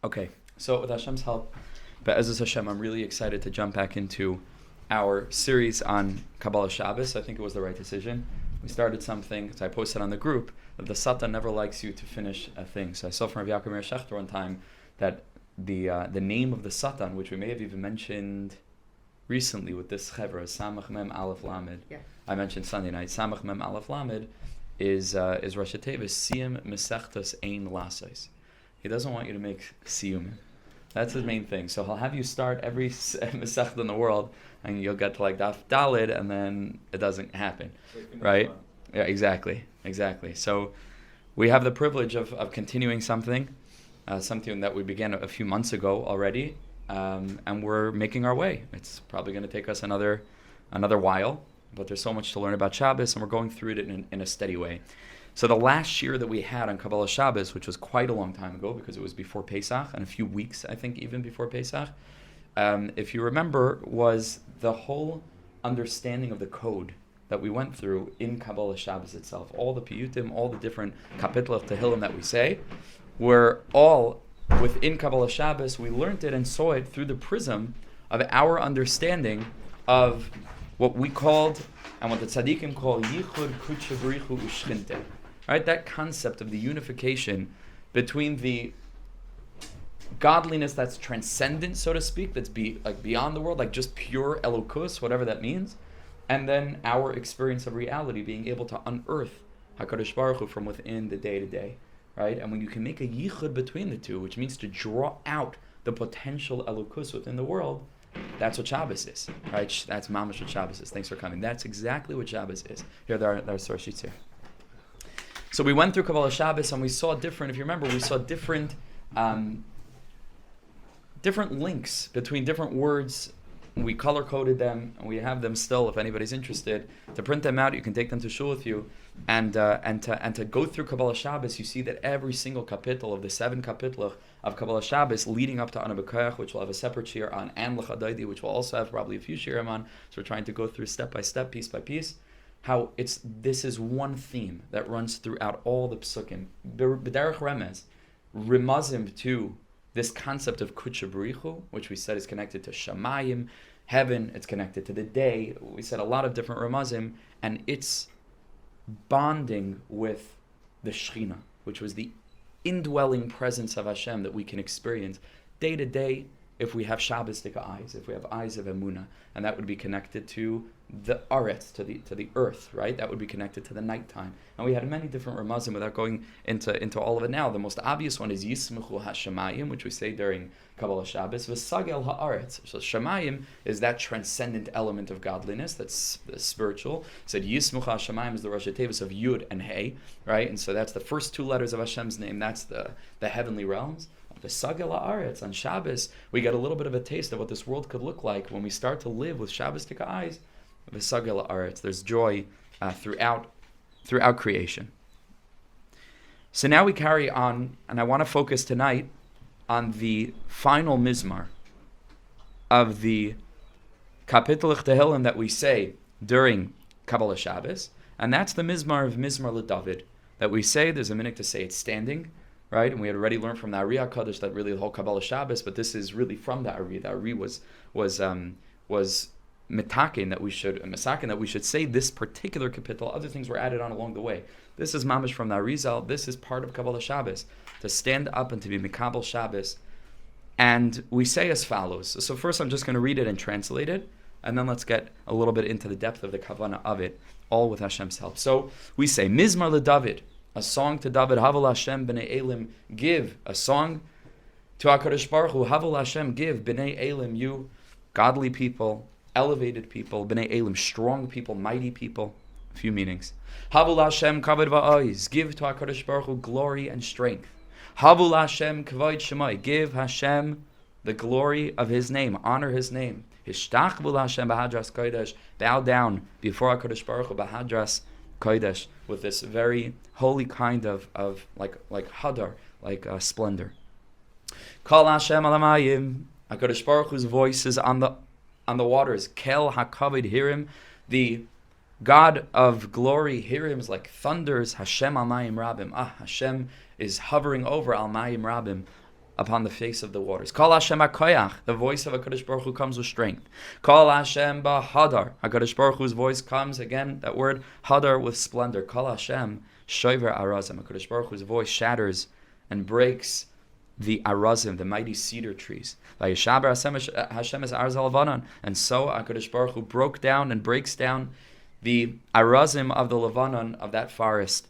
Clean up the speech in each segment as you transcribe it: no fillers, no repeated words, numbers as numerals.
Okay, so with Hashem's help, Be'ezus Hashem, I'm really excited to jump back into our series on Kabbalas Shabbos. I think it was the right decision. We started something, so I posted on the group that the Satan never likes you to finish a thing. So I saw from Rabbi Yaakov Meir Shechter one time that the name of the Satan, which we may have even mentioned recently with this chevra, Samach Mem Aleph Lamed. Yeah. I mentioned Sunday night. Samach Mem Aleph Lamed is Rosh Hashanah Siyum Mesechtas Ein Lasais. He doesn't want you to make siyum. That's his main thing. So he'll have you start every Masechta in the world, and you'll get to like Daf Dalid, and then it doesn't happen, right? Yeah, exactly. So we have the privilege of continuing something that we began a few months ago already, and we're making our way. It's probably going to take us another while, but there's so much to learn about Shabbos, and we're going through it in a steady way. So the last shiur that we had on Kabbalas Shabbos, which was quite a long time ago because it was before Pesach, and a few weeks, I think, even before Pesach, if you remember, was the whole understanding of the code that we went through in Kabbalas Shabbos itself. All the piyutim, all the different kapitel of Tehillim that we say, were all within Kabbalas Shabbos. We learned it and saw it through the prism of our understanding of what we called, and what the tzaddikim call, yichud kudsha b'richu u'shchinte. Right, that concept of the unification between the godliness that's transcendent, so to speak, that's beyond the world, like just pure elokus, whatever that means, and then our experience of reality, being able to unearth HaKadosh Baruch Hu from within the day-to-day, right? And when you can make a yichud between the two, which means to draw out the potential elokus within the world, that's what Shabbos is, right? That's mamash what Shabbos is. Thanks for coming. That's exactly what Shabbos is. Here, there are source sheets here. So we went through Kabbalas Shabbos and we saw different, if you remember, we saw different links between different words. We color-coded them, and we have them still, if anybody's interested. To print them out, you can take them to shul with you. And to go through Kabbalas Shabbos, you see that every single kapitel of the 7 kapitel of Kabbalas Shabbos leading up to Ana B'Koach, which will have a separate shiur on, and L'Chadaydi, which will also have probably a few shiurim on. So we're trying to go through step by step, piece by piece. How this is one theme that runs throughout all the psukim. B'derech remez, remazim to this concept of kudsha b'richu, which we said is connected to shamayim, heaven. It's connected to the day. We said a lot of different remazim, and it's bonding with the Shechina, which was the indwelling presence of Hashem that we can experience day to day if we have Shabbosdik eyes, if we have eyes of Emunah, and that would be connected to the Aretz, to the earth, right? That would be connected to the nighttime. And we had many different ramazim without going into all of it now. The most obvious one is Yismuchu HaShamayim, which we say during Kabbalas Shabbos, V'sagel HaAretz. So Shamayim is that transcendent element of godliness, that's the spiritual. Said Yismuchu HaShamayim is the Rosh Hashanah of Yud and Hey, right? And so that's the first 2 letters of Hashem's name. That's the heavenly realms. The Sagel HaAretz, on Shabbos, we get a little bit of a taste of what this world could look like when we start to live with Shabbosdik eyes. The Sagel HaAretz, there's joy throughout creation. So now we carry on, and I want to focus tonight on the final Mizmar of the Kapitel Tehillim that we say during Kabbalas Shabbos, and that's the Mizmor of Mizmor L'David that we say. There's a minute to say it standing, right? And we had already learned from the Ari HaKadosh that really the whole Kabbalas Shabbos, but this is really from the Ari. The Ari was mitakin that we should say this particular kapitel. Other things were added on along the way. This is mamish from the Arizal. This is part of Kabbalas Shabbos, to stand up and to be mikabel Shabbos. And we say as follows. So first I'm just going to read it and translate it, and then let's get a little bit into the depth of the kavanah of it, all with Hashem's help. So we say, Mizmor L'David, a song to David, Havol Hashem b'nei Elim, give a song to HaKadosh Baruch Hu, Havol Hashem, give b'nei Elim, you godly people, elevated people, b'nei Elim, strong people, mighty people. A few meanings. Havol Hashem kavod va'oz, give to HaKadosh Baruch Hu glory and strength. Havol Hashem kavod shemai, give Hashem the glory of His name, honor His name. Hishtachbu Hashem b'hadras kodesh, bow down before HaKadosh Baruch Hu b'hadras kodesh, with this very holy kind of like hadar, like splendor. Kol Hashem alamayim, HaKadosh Baruch Hu's voice is on the waters. Kel hakavod hirim, the God of glory, hirim is like thunders. Hashem almayim rabim, Hashem is hovering over almayim rabim, upon the face of the waters. Kol Hashem HaKoyach, the voice of HaKadosh Baruch Hu comes with strength. Kol Hashem Bahadar, HaKadosh Baruch Hu's voice comes, again, that word, Hadar, with splendor. Kol Hashem Shoiver Arazim, HaKadosh Baruch Hu's voice shatters and breaks the arazim, the mighty cedar trees. And so HaKadosh Baruch Hu broke down and breaks down the arazim of the Levanon, of that forest,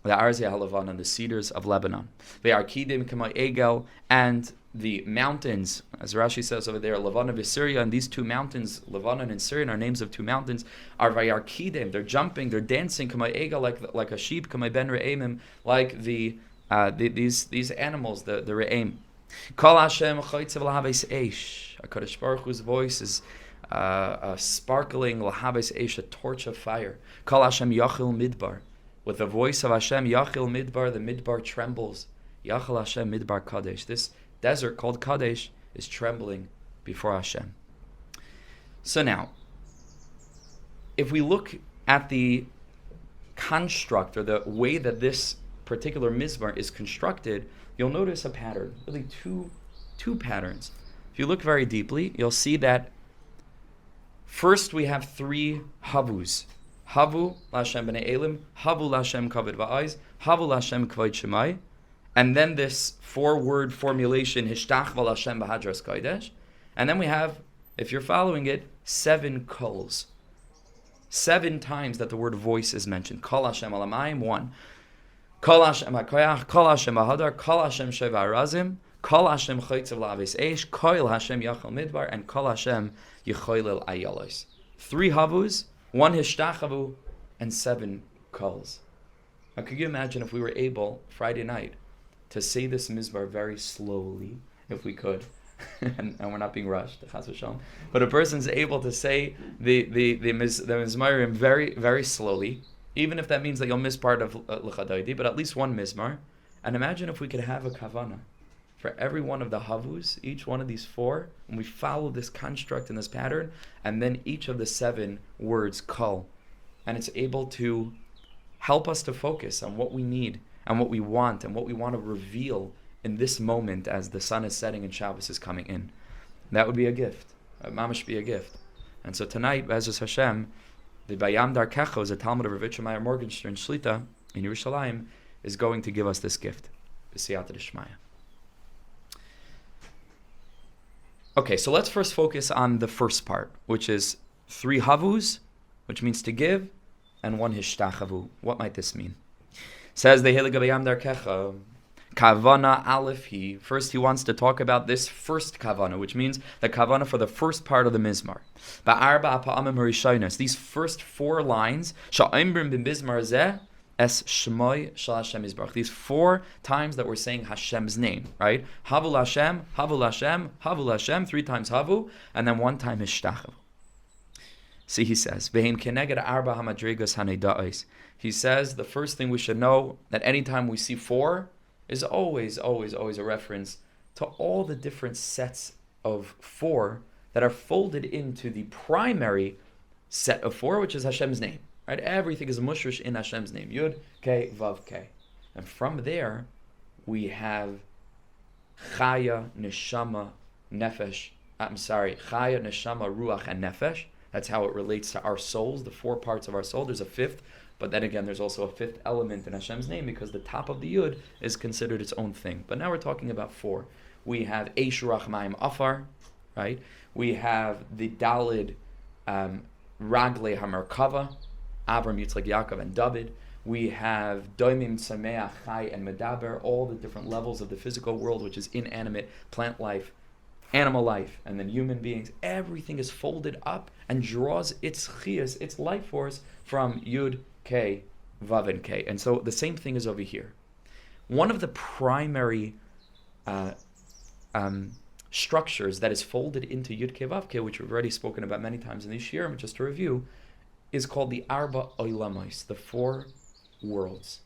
the Arzei HaLevanon, the cedars of Lebanon. The Arkidim K'may Egel, and the mountains, as Rashi says over there, Levanon and Syria, and these two mountains, Levanon and Syria, are names of two mountains, are Vayarkidim, they're jumping, they're dancing, K'may Egel, like a sheep, K'may Ben Re'emim, like these animals, the Re'em. Kol Hashem Choitzev L'Habeis Eish, HaKadosh Baruch Hu's voice is a sparkling L'Habeis Eish, a torch of fire. Kol Hashem Yachil Midbar, with the voice of Hashem, Yachil Midbar, the Midbar trembles. Yachil Hashem Midbar Kadesh. This desert called Kadesh is trembling before Hashem. So now, if we look at the construct, or the way that this particular Mizmor is constructed, you'll notice a pattern, really two patterns. If you look very deeply, you'll see that first we have three havus. Havu Lashem b'nei Elim, Havu Lashem kavod va'ayz, Havu Lashem kvod shemai, and then this four-word formulation, Hishtach v'Lashem b'hadras kodesh, and then we have, if you're following it, 7 kols. 7 times that the word voice is mentioned. Kol Hashem alamayim, 1. Kol Hashem hakoyach, Kol Hashem ahadar, Kol Hashem sheva arazim, Kol Hashem choitzev la'aves eish, Kol Hashem yachal midbar, and Kol Hashem yichoylel ayalos. 3 havus, 1 hishtachavu, and 7 calls. Now, could you imagine if we were able, Friday night, to say this Mizmor very slowly, if we could, and we're not being rushed, but a person's able to say the Mizmorim very, very slowly, even if that means that you'll miss part of L'Chadaydi, but at least one Mizmor. And imagine if we could have a kavana for every one of the havus, each one of these 4, and we follow this construct and this pattern, and then each of the 7 words kol, and it's able to help us to focus on what we need and what we want and what we want to reveal in this moment as the sun is setting and Shabbos is coming in. That would be a gift. Mamash be a gift. And so tonight, Be'ezus Hashem, the Bayam Darkecho, is a Talmud of Rav Yitzchak Meyer Morgenstern Shlita in Yerushalayim, is going to give us this gift. B'siyata d'shmaya. Okay, so let's first focus on the first part, which is 3 havus, which means to give, and 1 hishtachavu. What might this mean? Says the Hilig Bayam Darkecha, Kavana Aleph He. First, he wants to talk about this first Kavana, which means the Kavana for the first part of the Mizmor. Ba'arba Pa'amim Harishonos. These first 4 lines, Sha'imrim b'Mizmor Zeh Es Shmoy Shal Hashem Yisbarach. These 4 times that we're saying Hashem's name, right? Havu Hashem, Havu Hashem, Havu Hashem, 3 times Havu, and then 1 time Hishtachav. See, he says, Ve'im keneged arba hamadrigas haneda'is. He says the first thing we should know, that anytime we see 4, is always a reference to all the different sets of 4 that are folded into the primary set of 4, which is Hashem's name. Right? Everything is mushrish in Hashem's name. Yud, Kei, Vav, Kei. And from there, we have Chaya, Neshama, Nefesh. Chaya, Neshama, Ruach, and Nefesh. That's how it relates to our souls, the 4 parts of our soul. There's a 5th, but then again, there's also a 5th element in Hashem's name, because the top of the Yud is considered its own thing. But now we're talking about 4. We have Eish, Ruach, Mayim, Afar, right? We have the Dalid, Ragle, Hamerkava, Abram, Yitzchak, Yaakov, and David. We have Doimim, Sameach, Chai, and Medaber, all the different levels of the physical world, which is inanimate, plant life, animal life, and then human beings. Everything is folded up and draws its chiyas, its life force, from Yud, K, Vav, and K. And so the same thing is over here. One of the primary structures that is folded into Yud, K, Vav, K, which we've already spoken about many times in these shiurim, just to review, is called the Arba Oilamos, the 4 worlds.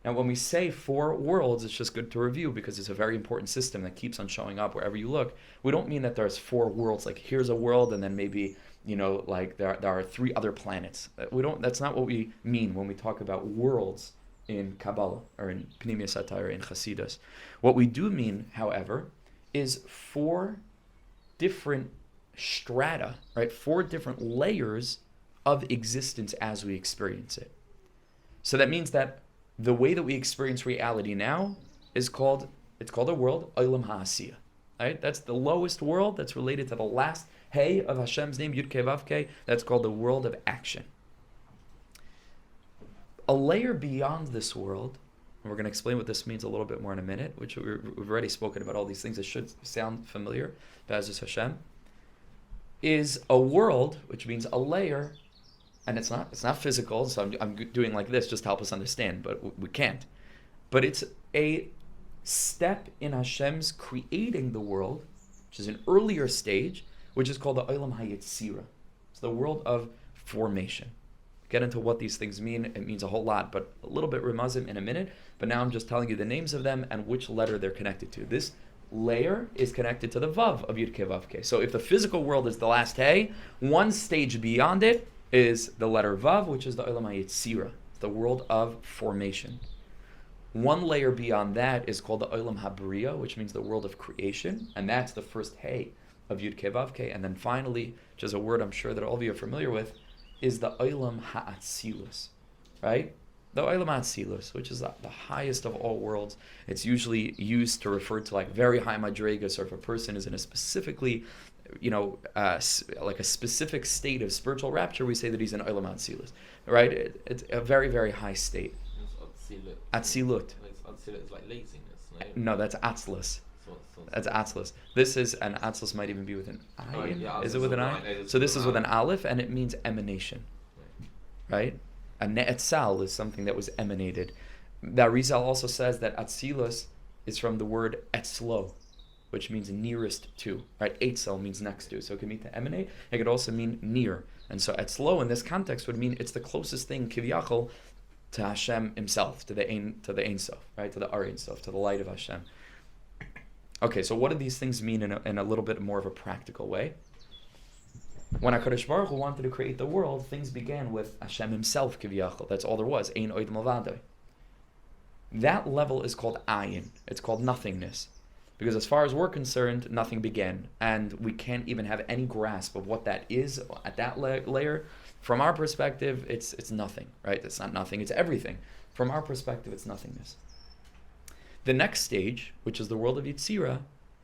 Now, when we say 4 worlds, it's just good to review because it's a very important system that keeps on showing up wherever you look. We don't mean that there's 4 worlds, like here's a world and then maybe, like there are 3 other planets. That's not what we mean when we talk about worlds in Kabbalah or in Pnimiyas Satire in Chasidus. What we do mean, however, is 4 different strata, right? 4 different layers of existence as we experience it. So that means that the way that we experience reality now is called a world, Olam HaAsiyah, right? That's the lowest world that's related to the last Hey of Hashem's name, Yud Kei Vav Kei. That's called the world of action. A layer beyond this world, and we're going to explain what this means a little bit more in a minute, which we've already spoken about all these things that should sound familiar, Be'ezus Hashem, is a world, which means a layer, and it's not physical, so I'm doing like this just to help us understand, but we can't. But it's a step in Hashem's creating the world, which is an earlier stage, which is called the Olam HaYetzira. It's the world of formation. Get into what these things mean. It means a whole lot, but a little bit remazim in a minute. But now I'm just telling you the names of them and which letter they're connected to. This layer is connected to the Vav of Yud Kei Vav Kei. So if the physical world is the last Hey, one stage beyond it is the letter Vav, which is the Olam HaYetzira, the world of formation. One layer beyond that is called the Olam HaBriya, which means the world of creation, and that's the first Hey of Yud Kei Vav Kei. And then finally, which is a word I'm sure that all of you are familiar with, is the Olam HaAtzilus, right? The Olam HaAtzilus, which is the highest of all worlds. It's usually used to refer to like very high madregas, or if a person is in a specifically, like a specific state of spiritual rapture, we say that he's in Olam HaAtzilus, right? It's a very, very high state. Atzilut. Atzilut is like laziness, no? No, that's Atzlus. That's Atzlus. This is, and Atzlus might even be with an ayin. Is it with an ayin? So this is with an aleph, and it means emanation, right? A ne'etzal is something that was emanated. The Arizal also says that Atzilus is from the word etzlo, which means nearest to, right? Eitzel means next to, so it can mean to emanate. It could also mean near, and so etzlo in this context would mean it's the closest thing, kivyachol, to Hashem himself, to the Ein Sof, right? To the Ein Sof, to the light of Hashem. Okay, so what do these things mean in a little bit more of a practical way? When HaKadosh Baruch Hu wanted to create the world, things began with Hashem himself, Kiviyachol. That's all there was. Ein Oid Malvadoi. That level is called Ayin. It's called nothingness. Because as far as we're concerned, nothing began. And we can't even have any grasp of what that is at that layer. From our perspective, it's nothing, right? It's not nothing, it's everything. From our perspective, it's nothingness. The next stage, which is the world of Yetzira,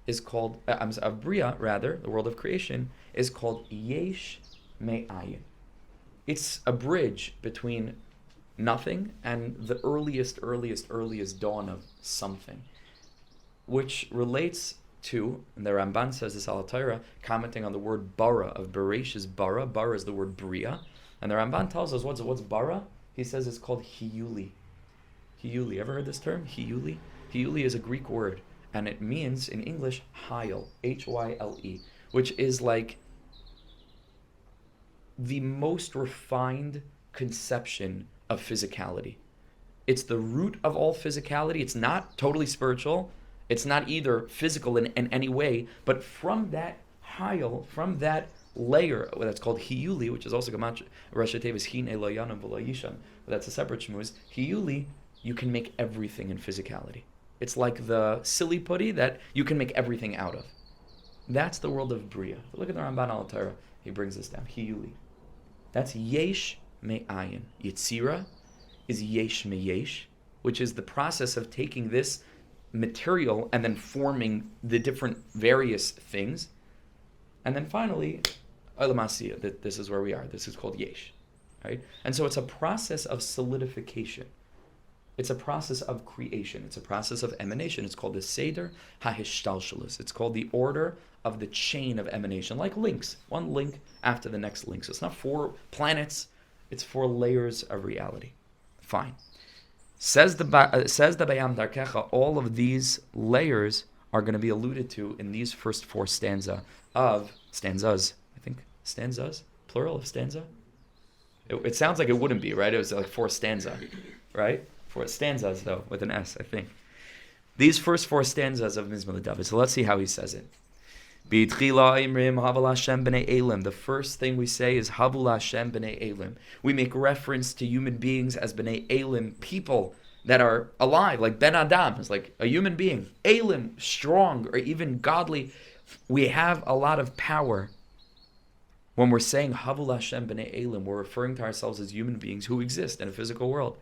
is called, of Bria, rather, the world of creation, is called Yesh Me'ayin. It's a bridge between nothing and the earliest dawn of something, which relates to, and the Ramban says this al Torah, commenting on the word bara, of Beresh is bara. Bara is the word Bria. And the Ramban tells us what's bara? He says it's called hiyuli. Hiyuli. Ever heard this term? Hiyuli? Hiyuli is a Greek word, and it means in English Hyle, Hyle, which is like the most refined conception of physicality. It's the root of all physicality. It's not totally spiritual. It's not either physical in any way, but from that Hyle, from that layer that's called Hiyuli, which is also Rashi Tevis Hin Eloyanam V'Lo, that's a separate shmuz. Hiyuli, you can make everything in physicality. It's like the silly putty that you can make everything out of. That's the world of Bria. Look at the Ramban al Torah. He brings this down. Hiyuli. That's Yesh Me'ayin. Yetzira is Yesh Me'yesh, which is the process of taking this material and then forming the different various things. And then finally, Olam HaAsiyah, this is where we are. This is called Yesh, right? And so it's a process of solidification. It's a process of creation. It's a process of emanation. It's called the Seder HaHishtalshelus. It's called the order of the chain of emanation, like links, one link after the next link. So it's not 4 planets, it's 4 layers of reality. Fine. Says the Bayam Darkecha, all of these layers are going to be alluded to in these first 4 stanzas, I think, stanzas, plural of stanza? It sounds like it wouldn't be, right? It was like 4 stanza, right? 4 stanzas, though, with an S, I think. These first 4 stanzas of Mizmor L'David. So let's see how he says it. The first thing we say is Havul Hashem b'nei Elim. We make reference to human beings as b'nei Elim, people that are alive, like Ben Adam, is like a human being, Elim, strong, or even godly. We have a lot of power. When we're saying Havul Hashem B'nei Elim, we're referring to ourselves as human beings who exist in a physical world.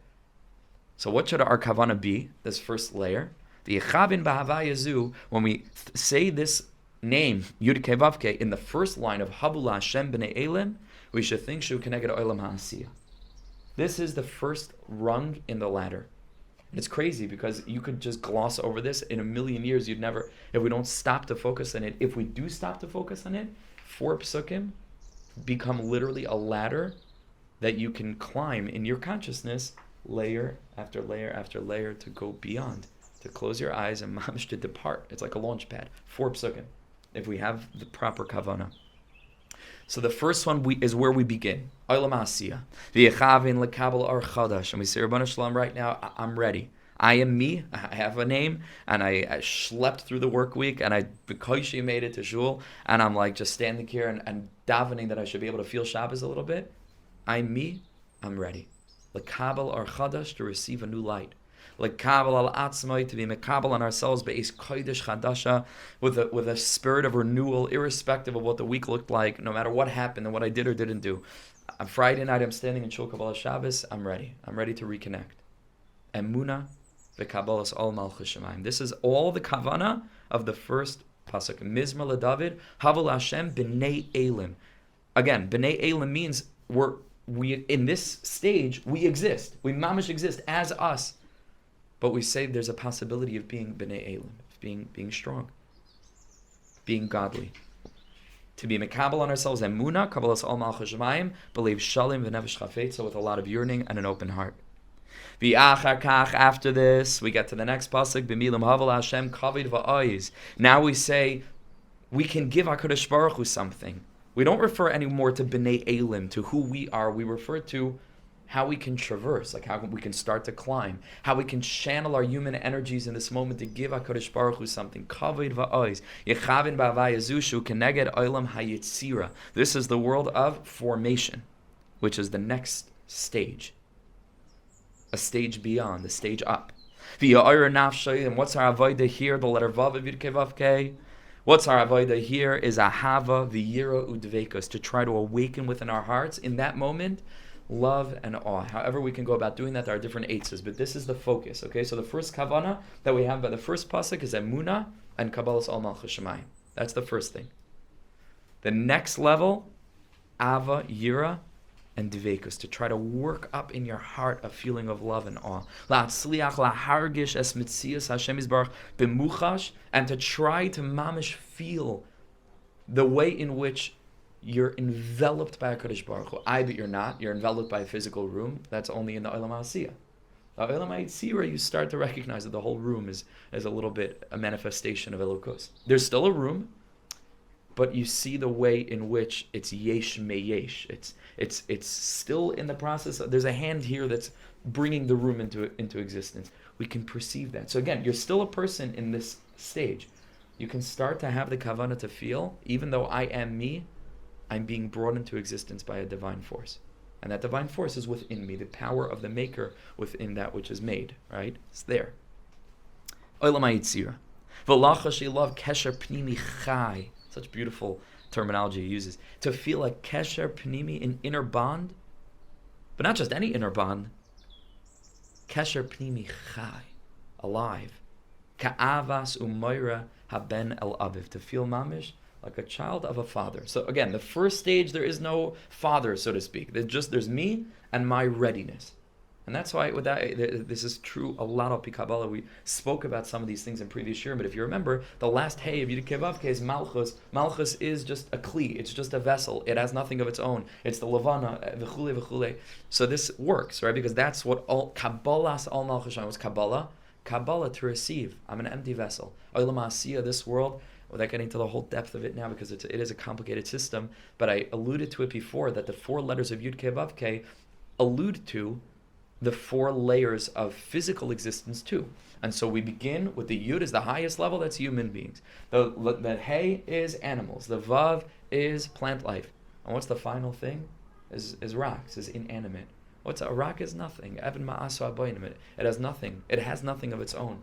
So what should our kavana be, this first layer? The Yechavin B'Havaya Zu, when we say this name, Yud Kei Vav Kei, in the first line of Havul Hashem B'nei Elim, we should think Shu Keneged Olam HaAsiyah. This is the first rung in the ladder. And it's crazy because you could just gloss over this. In a million years, you'd never, if we don't stop to focus on it, if we do stop to focus on it, 4 psukim become literally a ladder that you can climb in your consciousness, layer after layer after layer, to go beyond, to close your eyes and mamish to depart. It's like a launch pad. 4 psukim, if we have the proper kavanah. So the first one is where we begin. Olam Asiyah. V'yechavin lekabel ar chadash. And we say, Rabbanu Shalom, right now, I'm ready. I am me. I have a name, and I schlepped through the work week, and I bekoshi made it to shul, and I'm like just standing here and davening that I should be able to feel Shabbos a little bit. I'm me. I'm ready. Lekabel ar chadash, to receive a new light. Lekabel al atzmai, to be mekabel on ourselves, be'is kodesh chadasha, with a spirit of renewal, irrespective of what the week looked like, no matter what happened and what I did or didn't do. On Friday night, I'm standing in shul Kabbalas Shabbos. I'm ready. I'm ready to reconnect. Emuna v'Kabbalas al malchus shemayim. This is all the kavana of the first pasuk. Mizmor L'David, Havul Hashem b'nei Elim. Again, b'nei Elim means we in this stage we exist. We mamish exist as us. But we say there's a possibility of being b'nei Elim, being strong, being godly. To be mekabel on ourselves, emuna, kabbalas al malchus shemayim, believe shalim v'nefesh chafetza, with a lot of yearning and an open heart. V'achar kach, after this, we get to the next pasuk, b'milim havul Hashem kavod va'oz. Now we say, we can give HaKadosh Baruch Hu something. We don't refer anymore to b'nei Elim, to who we are. We refer to how we can traverse, like how we can start to climb, how we can channel our human energies in this moment to give HaKadosh Baruch Hu something. Kavod va'oz. Yechavin b'Havaya Zu shu keneged olam hayitzira. This is the world of formation, which is the next stage. A stage beyond, a stage up. V'ya'ir nafshay, and what's our avodah here? The letter Vav, Yud Kei Vav Kei. What's our avodah here is ahava v'yira udvekos, to try to awaken within our hearts in that moment love and awe. However we can go about doing that, there are different eitzes, but this is the focus. Okay, so the first kavana that we have by the first pasuk is emuna and kabbalas al malchus shemayim. That's the first thing. The next level, ava, yira, and dveikus, to try to work up in your heart a feeling of love and awe. La'atzliach lahargish es mitzias Hashem yisbarach b'muchash, and to try to mamish feel the way in which you're enveloped by HaKadosh Baruch Hu. But you're not. You're enveloped by a physical room. That's only in the Olam HaAsiyah. The Olam HaYitzirah, you start to recognize that the whole room is a little bit a manifestation of Elokos. There's still a room, but you see the way in which it's yesh meyesh. It's still in the process. There's a hand here that's bringing the room into existence. We can perceive that. So again, you're still a person in this stage. You can start to have the kavanah to feel, even though I am me, I'm being brought into existence by a divine force. And that divine force is within me, the power of the maker within that which is made, right? It's there. Olam HaYitzirah. V'lacha she'lav kesher pnimi chai. Such beautiful terminology he uses. To feel a kesher pnimi, an inner bond, but not just any inner bond. Kesher pnimi chai, alive. Ka'avas u'moira haben el aviv. To feel mamish, like a child of a father. So again, the first stage, there is no father, so to speak. There's me and my readiness. And that's why with that, this is true a lot of Kabbalah. We spoke about some of these things in previous year, but if you remember, the last hey of Yud Kei Vav Kei is Malchus. Malchus is just a kli. It's just a vessel. It has nothing of its own. It's the Levana, v'chule, v'chule. So this works, right? Because that's what all Kabbalas al Malchus was Kabbalah. Kabbalah, to receive. I'm an empty vessel. Olam HaAsiyah, this world, without getting to the whole depth of it now, because it is a complicated system, but I alluded to it before, that the 4 letters of Yud Kei Vav Kei allude to the 4 layers of physical existence too. And so we begin with the Yud is the highest level, that's human beings. The Hey is animals. The Vav is plant life. And what's the final thing? Is rocks, is inanimate. What's a rock is nothing. Even ma'asu habaynim. It has nothing. It has nothing of its own,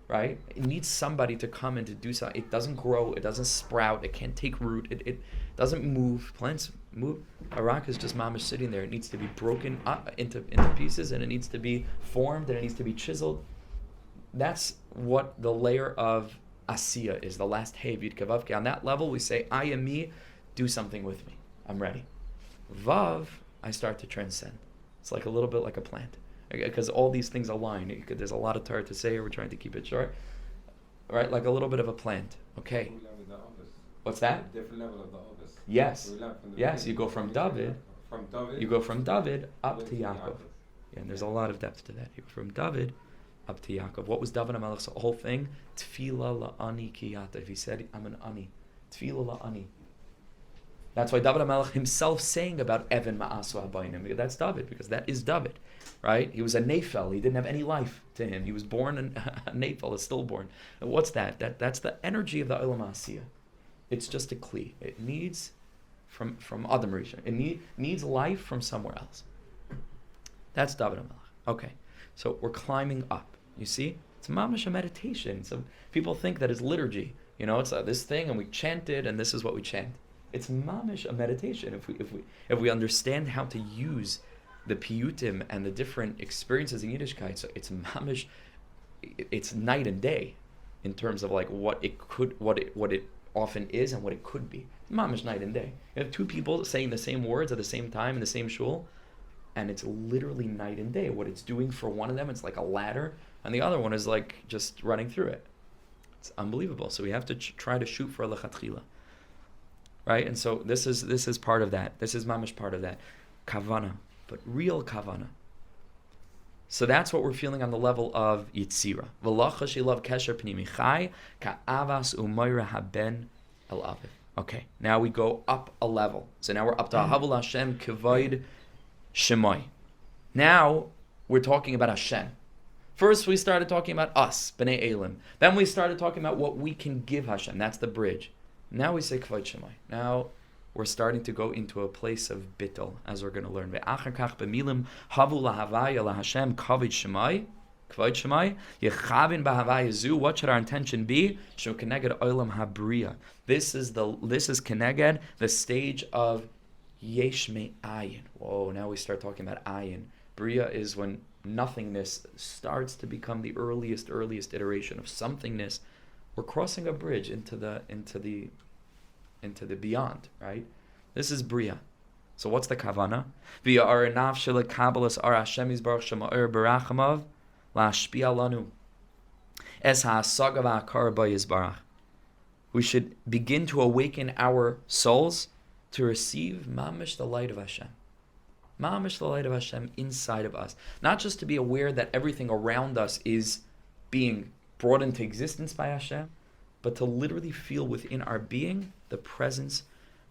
right? It needs somebody to come and to do something. It doesn't grow. It doesn't sprout. It can't take root. It doesn't move. Plants move. A rock is just mamish sitting there. It needs to be broken up into pieces, and it needs to be formed, and it needs to be chiseled. That's what the layer of asiya is, the last hey vid kavavke. On that level, we say, I am me, do something with me. I'm ready. Vav, I start to transcend. It's like a little bit like a plant. Because all these things align. There's a lot of Torah to say here. We're trying to keep it short. Right? Like a little bit of a plant. Okay. What's that? Different level of the office. Yes. Yes, you go from David. You go from David up to Yaakov. Yeah, and there's a lot of depth to that. You go from David up to Yaakov. What was David HaMelech's whole thing? Tefillah la'ani kiyata. He said, I'm an ani. Tefillah la'ani. That's why David HaMelech himself saying about Evan ma'asu habaynim. That's David, because that is David, right? He was a Nephel. He didn't have any life to him. He was born a Nephel, a stillborn. And what's that? That's the energy of the Olam Asiyah. It's just a kli. It needs from Adam Rishon. It needs life from somewhere else. That's David HaMelech. Okay, so we're climbing up. You see, it's mamash a meditation. So people think that it's liturgy. You know, it's this thing, and we chant it, and this is what we chant. It's mamish a meditation. If we understand how to use the piyutim and the different experiences in Yiddishkeit, so it's mamish. It's night and day in terms of like what it often is and what it could be. Mamish night and day. You have two people saying the same words at the same time in the same shul, and it's literally night and day. What it's doing for one of them, it's like a ladder, and the other one is like just running through it. It's unbelievable. So we have to try to shoot for a lechatchila. Right? And so this is part of that. This is mamish part of that. Kavana, but real kavana. So that's what we're feeling on the level of Yitzira. V'lacha shilav kesher pnimi chai ka'avas umayra haben el aviv. Okay, now we go up a level. So now we're up to Havul Hashem Kavod Shemai. Now we're talking about Hashem. First we started talking about us, B'nai Elim. Then we started talking about what we can give Hashem. That's the bridge. Now we say Kavod Shemai. Now we're starting to go into a place of bittul, as we're going to learn. Ve'achar kach b'milim havu lahavaya laHashem Kavod Shemai. Kavod Shemai. Yechavin b'havaya zu. What should our intention be? Shu keneged olam habriya. This is keneged, the stage of yesh me'ayin. Whoa! Now we start talking about ayin. Bria is when nothingness starts to become the earliest iteration of somethingness. We're crossing a bridge into the beyond, right? This is Bria. So what's the kavana? Via arinav shel Kabbalas ar Hashem yizbarach shema'or berachamav la'ashpia lanu es ha'asaga v'ha'akara ba yizbarach. We should begin to awaken our souls to receive mamish the light of Hashem. Mamish the light of Hashem inside of us. Not just to be aware that everything around us is being brought into existence by Hashem, but to literally feel within our being the presence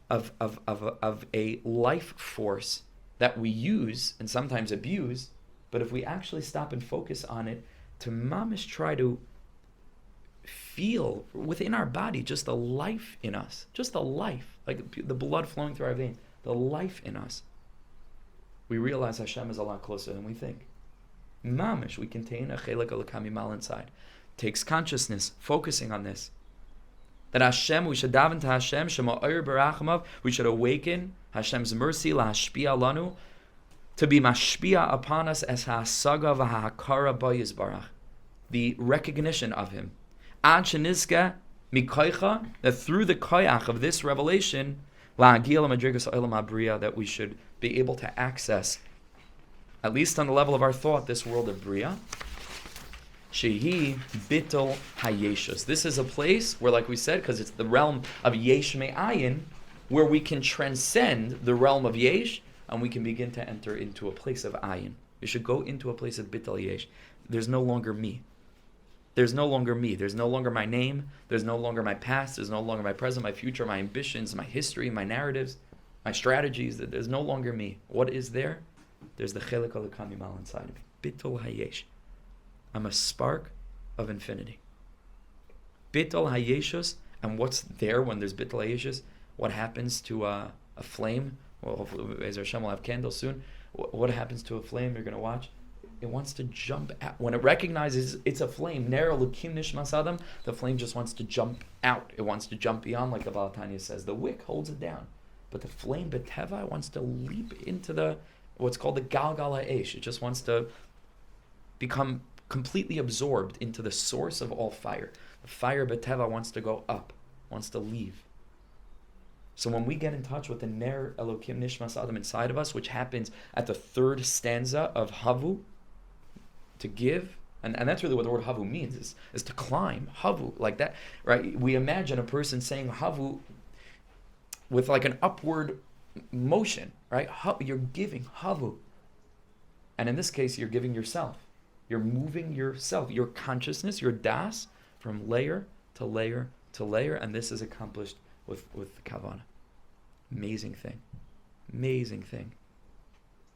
of a life force that we use and sometimes abuse, but if we actually stop and focus on it, to mamish try to feel within our body just the life in us, just the life, like the blood flowing through our veins, the life in us, we realize Hashem is a lot closer than we think. Mamish, we contain a chelek alakami mal inside. Takes consciousness, focusing on this. That Hashem, we should daven to Hashem, Shema Oyer Barachamav, we should awaken Hashem's mercy, La Hashpia Lanu, to be mashpia upon us as Ha'asaga v'ha'akara ba Yizbarach, the recognition of Him. Ad shenizke mikoicha, that through the koyach of this revelation, La'agil Madrigas Olam HaBriya, that we should be able to access, at least on the level of our thought, this world of Bria. Shehi bittul hayeshus. This is a place where, like we said, because it's the realm of yesh me'ayin, where we can transcend the realm of yesh, and we can begin to enter into a place of ayin. We should go into a place of bittul yesh. There's no longer me. There's no longer me. There's no longer my name. There's no longer my past. There's no longer my present, my future, my ambitions, my history, my narratives, my strategies. There's no longer me. What is there? There's the chelek alakami mal inside of me. Bittul hayesh. I'm a spark of infinity. Bittul hayeshus, and what's there when there's bittul hayeshus? What happens to a flame? Well, hopefully, as Hashem will have candles soon. What happens to a flame? You're going to watch. It wants to jump out. When it recognizes it's a flame, the flame just wants to jump out. It wants to jump beyond, like the Baal Tanya says. The wick holds it down. But the flame, B'teva, wants to leap into what's called the Galgal HaEsh. It just wants to become completely absorbed into the source of all fire. The fire, B'teva, wants to go up, wants to leave. So when we get in touch with the Ner Elokim Nishmas Adam inside of us, which happens at the third stanza of Havu, to give, and that's really what the word Havu means, is to climb, Havu, like that, right? We imagine a person saying Havu with like an upward motion, right? You're giving, Havu. And in this case, you're giving yourself. You're moving yourself, your consciousness, your das, from layer to layer to layer, and this is accomplished with the Kavanah. Amazing thing. Amazing thing.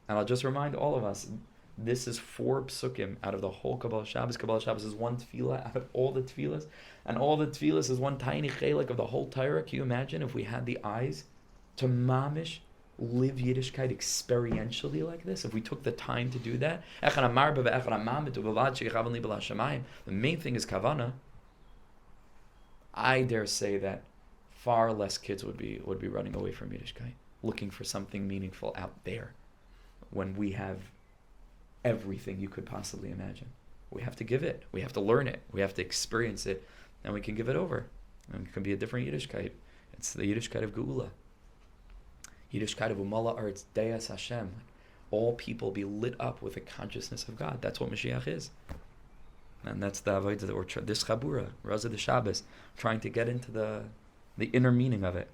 And I'll just remind all of us, this is 4 psukim out of the whole Kabbalas Shabbos. Kabbalas Shabbos is 1 tefillah out of all the tefillahs, and all the tefillahs is 1 tiny chelik of the whole Torah. Can you imagine if we had the eyes to mamish live Yiddishkeit experientially like this? If we took the time to do that, the main thing is kavanah. I dare say that far less kids would be running away from Yiddishkeit, looking for something meaningful out there, when we have everything you could possibly imagine. We have to give it. We have to learn it. We have to experience it, and we can give it over. And it can be a different Yiddishkeit. It's the Yiddishkeit of Geula. Yiddishkeit of Umala Arts Deas Hashem. All people be lit up with the consciousness of God. That's what Mashiach is. And that's the avodah that we're this Chabura, Raza de Shabbos, trying to get into the inner meaning of it.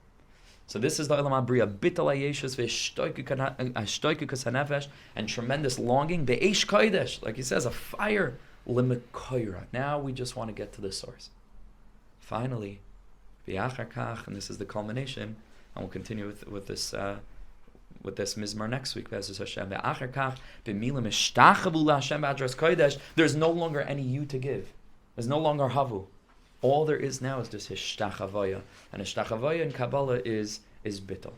So this is the Olam HaBriya, Bittul HaYeshus v'Shtoikus HaNefesh, and tremendous longing, Be'esh Kodesh, like he says, a fire, L'Mekoira. Now we just want to get to the source. Finally, V'Achar Kach, and this is the culmination, and we'll continue with this Mizmor next week, Be'ezus Hashem. V'Achar Kach, B'milim Ishtachavu L'Hashem B'Adras Kodesh, there's no longer any you to give. There's no longer Havu. All there is now is just Hishtachavaya. And Hishtachavaya in Kabbalah is bittul.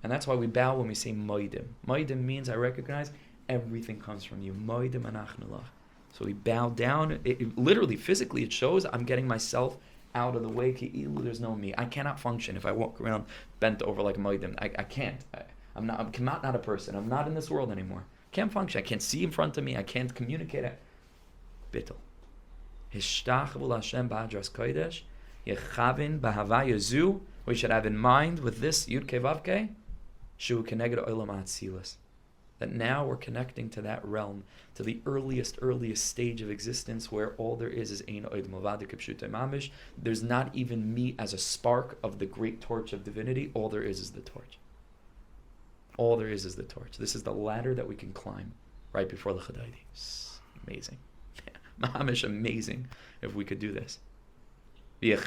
And that's why we bow when we say Moidim. Moidim means I recognize everything comes from you. Moidim anachnu lach. So we bow down. It literally, physically, it shows I'm getting myself out of the way. Ki'ilu, there's no me. I cannot function if I walk around bent over like Moidim. I can't. I'm not a person. I'm not in this world anymore. Can't function. I can't see in front of me. I can't communicate. Bittul. Hishtachvu Hashem ba'adras kodesh, yechavin b'havaya zu. We should have in mind with this Yud Kei Vav Kei, shu keneged olam ha'atzilas, that now we're connecting to that realm, to the earliest stage of existence, where all there is ein oid milvado kipshutei mamish. There's not even me as a spark of the great torch of divinity. All there is the torch. All there is the torch. This is the ladder that we can climb right before the Chadaydi. Amazing. Mamish, amazing if we could do this. This is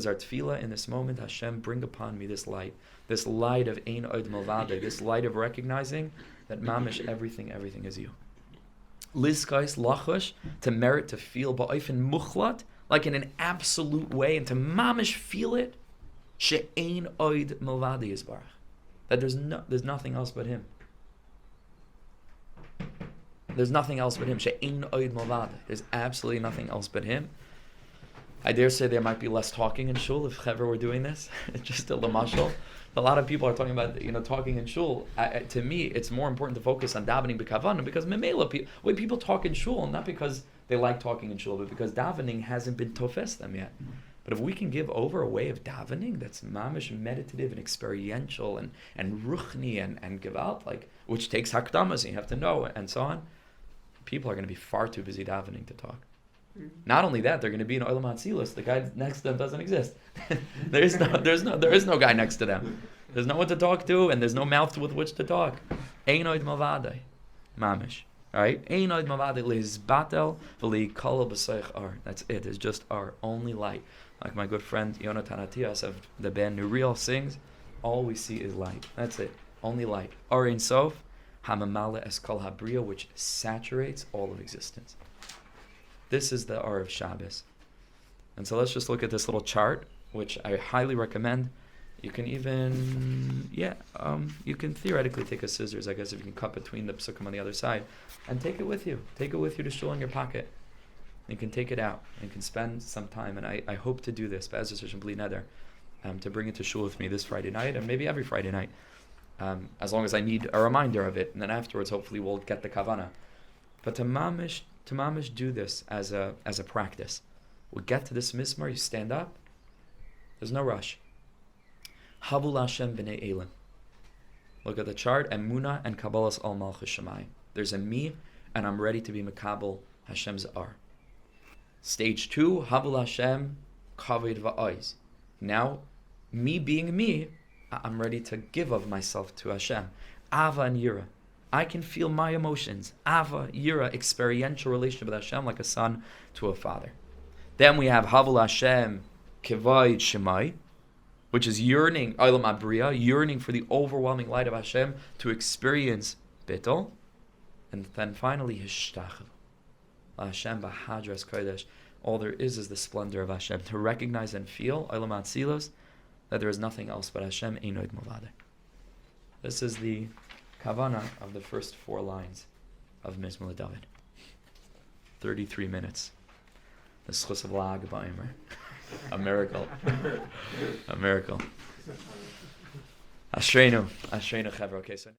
our tefillah in this moment. Hashem, bring upon me this light of Ein Od Milvado, this light of recognizing that mamish, everything is you. Lizkais lachush, to merit, to feel ba'ofen muchlat, like in an absolute way, and to mamish feel it. She'ein Od Milvado Yisbarach, that there's nothing else but Him. There's nothing else but Him. She'ein oid milvado. There's absolutely nothing else but Him. I dare say there might be less talking in shul if ever we're doing this. It's just a lamashal. A lot of people are talking about talking in shul. To me, it's more important to focus on davening b'kavanah, because memela, when people talk in shul, not because they like talking in shul, but because davening hasn't been tofes them yet. But if we can give over a way of davening that's mamish, meditative and experiential and ruchni and gewalt, like, which takes hakdamas, and you have to know, and so on, people are going to be far too busy davening to talk. Mm-hmm. Not only that, they're going to be in Olam HaTzilus. The guy next to them doesn't exist. there is no guy next to them. There's no one to talk to, and there's no mouth with which to talk. Ein oid malvadei, mamish. Right? Ein oid malvadei lizbatel v'likol b'soich ar. That's it. It's just our only light. Like my good friend Yonatan Atias of the band New Real sings, all we see is light. That's it. Only light. Ar Ein Sof. Hamamala Eskal Habriya, which saturates all of existence. This is the hour of Shabbos. And so let's just look at this little chart, which I highly recommend. You can even, you can theoretically take a scissors, I guess, if you can cut between the psukim on the other side, and take it with you. Take it with you to shul in your pocket. You can take it out and can spend some time, and I hope to do this, Be'ez Hashem Bli Neder, to bring it to shul with me this Friday night, and maybe every Friday night, as long as I need a reminder of it, and then afterwards, hopefully, we'll get the kavanah. But to mamish do this as a practice. We'll get to this mizmor, you stand up, there's no rush. Havul Hashem b'nei Elim. Look at the chart, Emuna and Kabbalas al Malchus Shemayim. There's a me, and I'm ready to be Mekabel Hashem's ar. Stage 2, Havul Hashem kavod va'oz. Now, me being me, I'm ready to give of myself to Hashem. Ava and Yira. I can feel my emotions. Ava, Yira, experiential relationship with Hashem like a son to a father. Then we have Havul Hashem kavod Shemai, which is yearning, Olam Abriya, yearning for the overwhelming light of Hashem to experience Bittul. And then finally, Hishtachel. Hashem Bahadras Kodesh. All there is the splendor of Hashem. To recognize and feel, Olam Atzilos, that there is nothing else but Hashem Einoid Movade. This is the Kavanah of the first 4 lines of Mizmor L'David. 33 minutes. The Schus of Lag Ba'omer. A miracle. A miracle. Ashreinu. Ashreinu Chevra. Okay, so